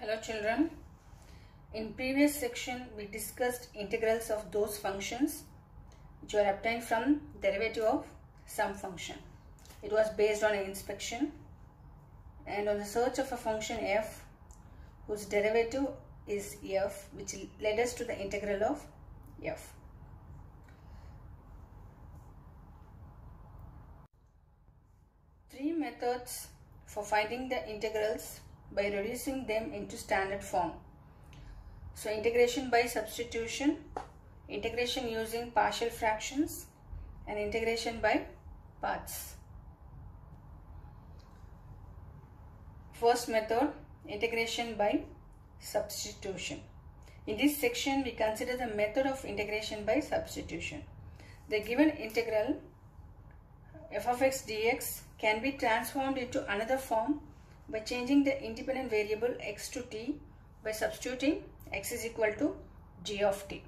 Hello children. In previous section we discussed integrals of those functions which were obtained from derivative of some function. It was based on an inspection and on the search of a function f whose derivative is f, which led us to the integral of f. Three methods for finding the integrals by reducing them into standard form. So integration by substitution, integration using partial fractions, and integration by parts. First method, integration by substitution. In this section we consider the method of integration by substitution. The given integral f of x dx can be transformed into another form by changing the independent variable x to t by substituting x is equal to g of t.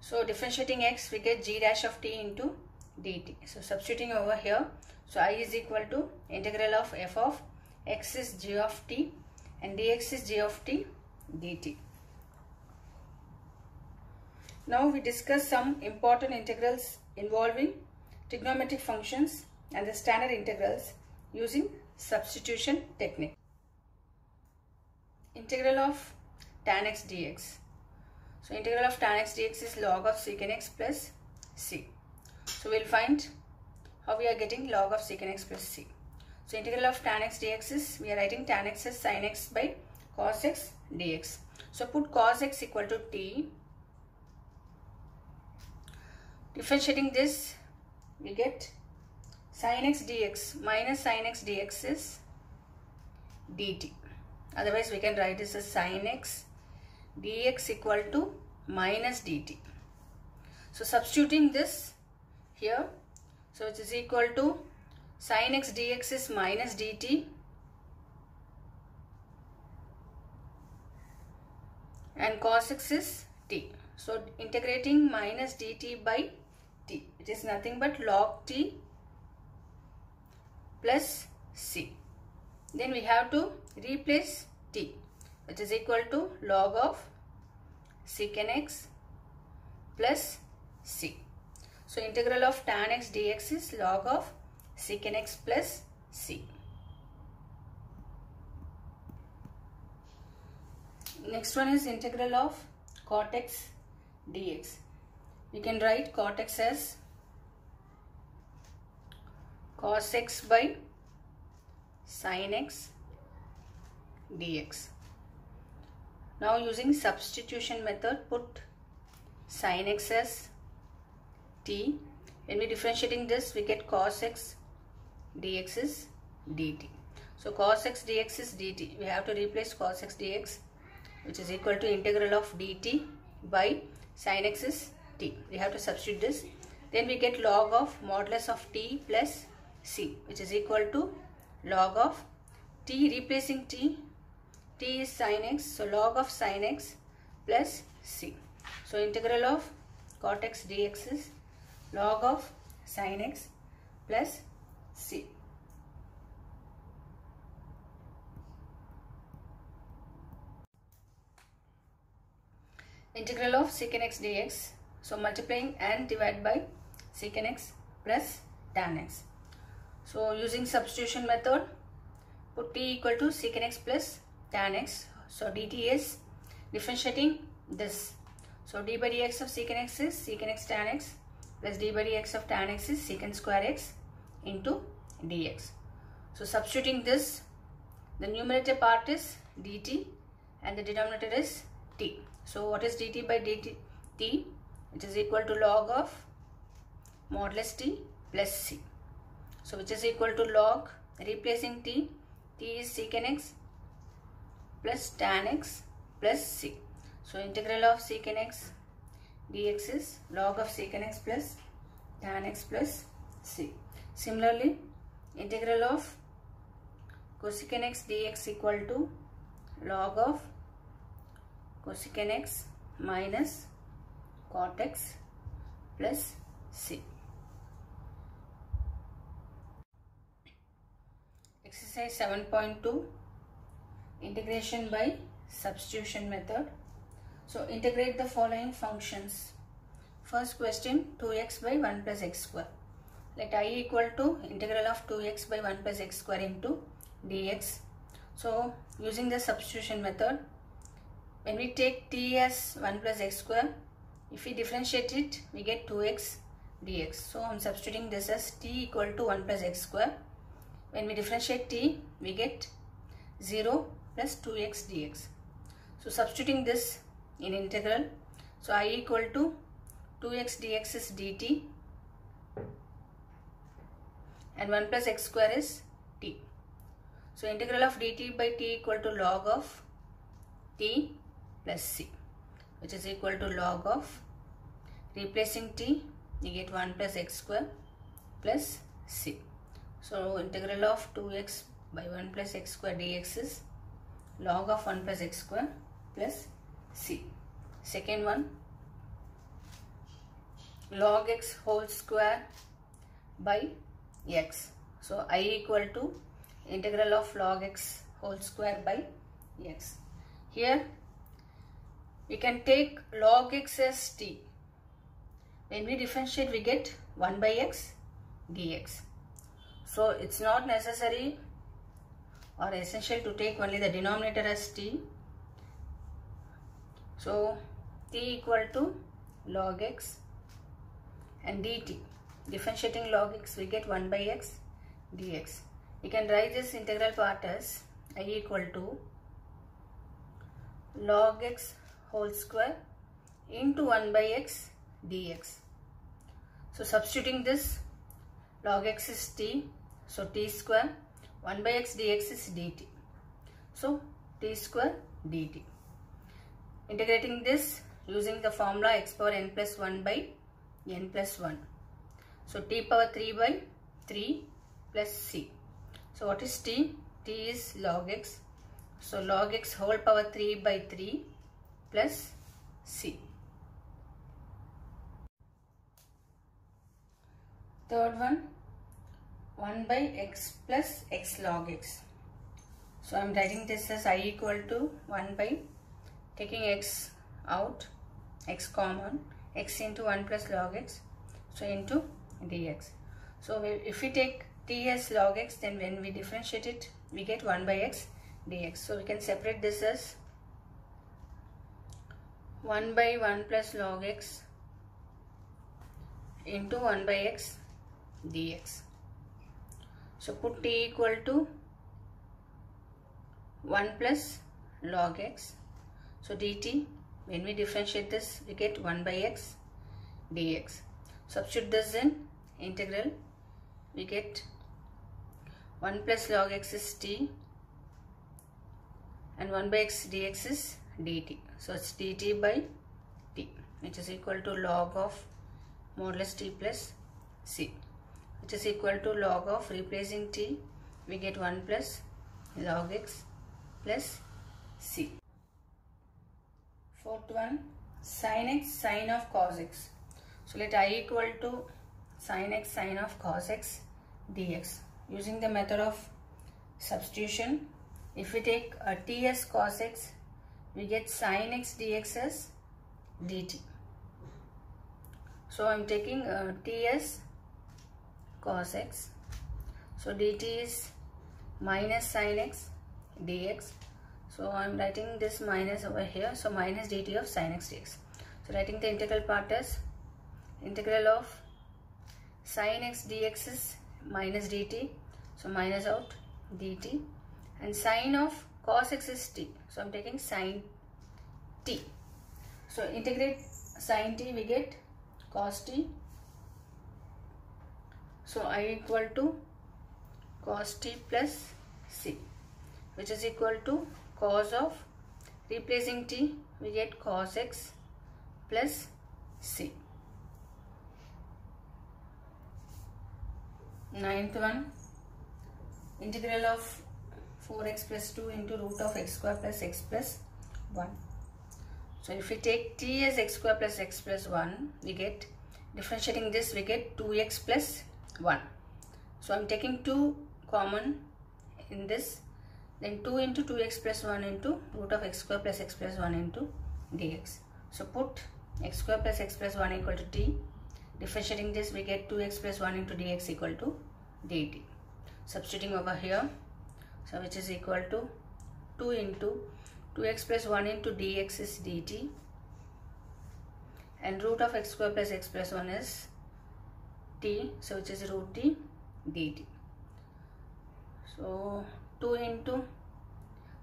So differentiating x, we get g dash of t into dt. So substituting over here, so I is equal to integral of f of x is g of t and dx is g of t dt. Now we discuss some important integrals involving trigonometric functions and the standard integrals using substitution technique. Integral of tan x dx. So integral of tan x dx is log of secant x plus c. So we'll find how we are getting log of secant x plus c. So integral of tan x dx is, we are writing tan x as sin x by cos x dx. So put cos x equal to t. Differentiating this, we get sin x dx minus sin x dx is dt. Otherwise we can write this as sin x dx equal to minus dt. So substituting this here, so it is equal to sin x dx is minus dt and cos x is t. So integrating minus dt by t, it is nothing but log t plus c. Then we have to replace t, which is equal to log of secant x plus c. So integral of tan x dx is log of secant x plus c. Next one is integral of cot x dx. We can write cot x as cos x by sin x dx. Now using substitution method, put sin x as t. When we differentiating this, we get cos x dx is dt. So cos x dx is dt. We have to replace cos x dx, which is equal to integral of dt by sin x is t. We have to substitute this. Then we get log of modulus of t plus c, which is equal to log of t, replacing t, t is sin x, so log of sin x plus c. So integral of cot x dx is log of sin x plus c. Integral of secant x dx, so multiplying and divide by secant x plus tan x. So using substitution method, put t equal to secant x plus tan x. So dt is differentiating this. So d by dx of secant x is secant x tan x plus d by dx of tan x is secant square x into dx. So substituting this, the numerator part is dt and the denominator is t. So what is dt by dt? T, which is equal to log of modulus t plus c. So which is equal to log, replacing t, t is secant x plus tan x plus c. So integral of secant x dx is log of secant x plus tan x plus c. Similarly, integral of cosecant x dx equal to log of cosecant x minus cot x plus c. Exercise 7.2, integration by substitution method. So integrate the following functions. First question, 2x by 1 plus x square. Let I equal to integral of 2x by 1 plus x square into dx. So using the substitution method, when we take t as 1 plus x square, if we differentiate it, we get 2x dx. So I am substituting this as t equal to 1 plus x square. When we differentiate t, we get 0 plus 2x dx. So substituting this in integral, so I equal to 2x dx is dt and 1 plus x square is t. So integral of dt by t equal to log of t plus c, which is equal to log of, replacing t, we get 1 plus x square plus c. So integral of 2x by 1 plus x square dx is log of 1 plus x square plus c. Second one, log x whole square by x. So I equal to integral of log x whole square by x. Here we can take log x as t. When we differentiate, we get 1 by x dx. So it's not necessary or essential to take only the denominator as t. So t equal to log x and dt. Differentiating log x, we get 1 by x dx. We can write this integral part as I equal to log x whole square into 1 by x dx. So substituting this, log x is t, so t square, 1 by x dx is dt. So t square dt. Integrating this using the formula x power n plus 1 by n plus 1. So t power 3 by 3 plus c. So what is t? T is log x. So log x whole power 3 by 3 plus c. Third one, 1 by x plus x log x. So I am writing this as I equal to 1 by, taking x out, x common, x into 1 plus log x, so into dx. So if we take t as log x, then when we differentiate it, we get 1 by x dx. So we can separate this as 1 by 1 plus log x into 1 by x dx. So put t equal to 1 plus log x. So dt, when we differentiate this, we get 1 by x dx. Substitute this in integral, we get 1 plus log x is t and 1 by x dx is dt. So it's dt by t, which is equal to log of modulus t plus c, which is equal to log of, replacing t, we get 1 plus log x plus c. Fourth one, sin x sine of cos x. So let I equal to sin x sine of cos x dx. Using the method of substitution, if we take t as cos x, we get sin x dx as dt. So I am taking t as cos x. So dt is minus sin x dx. So I am writing this minus over here. So minus dt of sin x dx. So writing the integral part as integral of sin x dx is minus dt. So minus out dt, and sine of cos x is t. So I am taking sin t. So integrate sin t, we get cos t. So I equal to cos t plus c, which is equal to cos of, replacing t, we get cos x plus c. Ninth one, integral of 4x plus 2 into root of x square plus x plus 1. So if we take t as x square plus x plus 1, we get, differentiating this, we get 2x plus 1. So I am taking 2 common in this, then 2 into 2x plus 1 into root of x square plus x plus 1 into dx. So put x square plus x plus 1 equal to t. Differentiating this, we get 2x plus 1 into dx equal to dt. Substituting over here, so which is equal to 2 into 2x plus 1 into dx is dt, and root of x square plus x plus 1 is t, so which is root t dt. So 2 into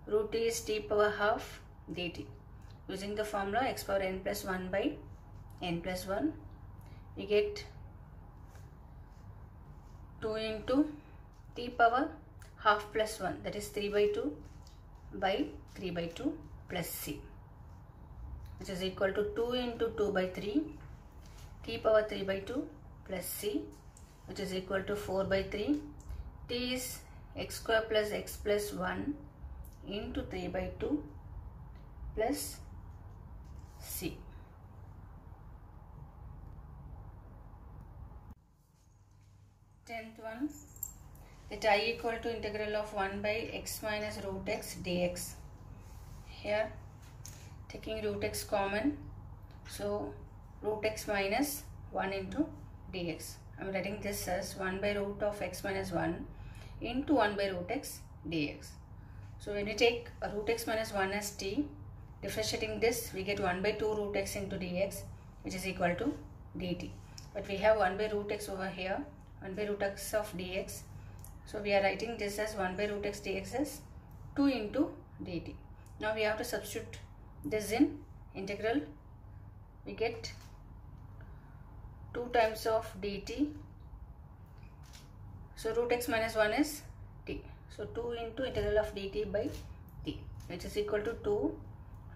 root t is t power half dt. Using the formula x power n plus 1 by n plus 1, we get 2 into t power half plus 1, that is 3 by 2 by 3 by 2 plus c, which is equal to 2 into 2 by 3 t power 3 by 2 plus c, which is equal to 4 by 3. T is x square plus x plus 1 into 3 by 2 plus c. Tenth one, that I equal to integral of 1 by x minus root x dx. Here taking root x common, so root x minus 1 into dx. I am writing this as 1 by root of x minus 1 into 1 by root x dx. So when we take root x minus 1 as t, differentiating this, we get 1 by 2 root x into dx, which is equal to dt. But we have 1 by root x over here, 1 by root x of dx. So we are writing this as 1 by root x dx as 2 into dt. Now we have to substitute this in integral. We get 2 times of dt. So root x minus 1 is t. So 2 into integral of dt by t, which is equal to 2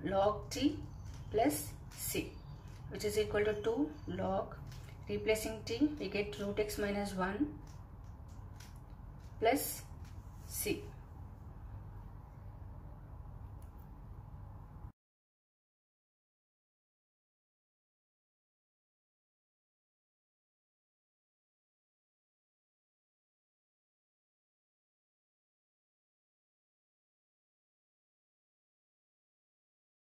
log t plus c, which is equal to 2 log, replacing t, we get root x minus 1 plus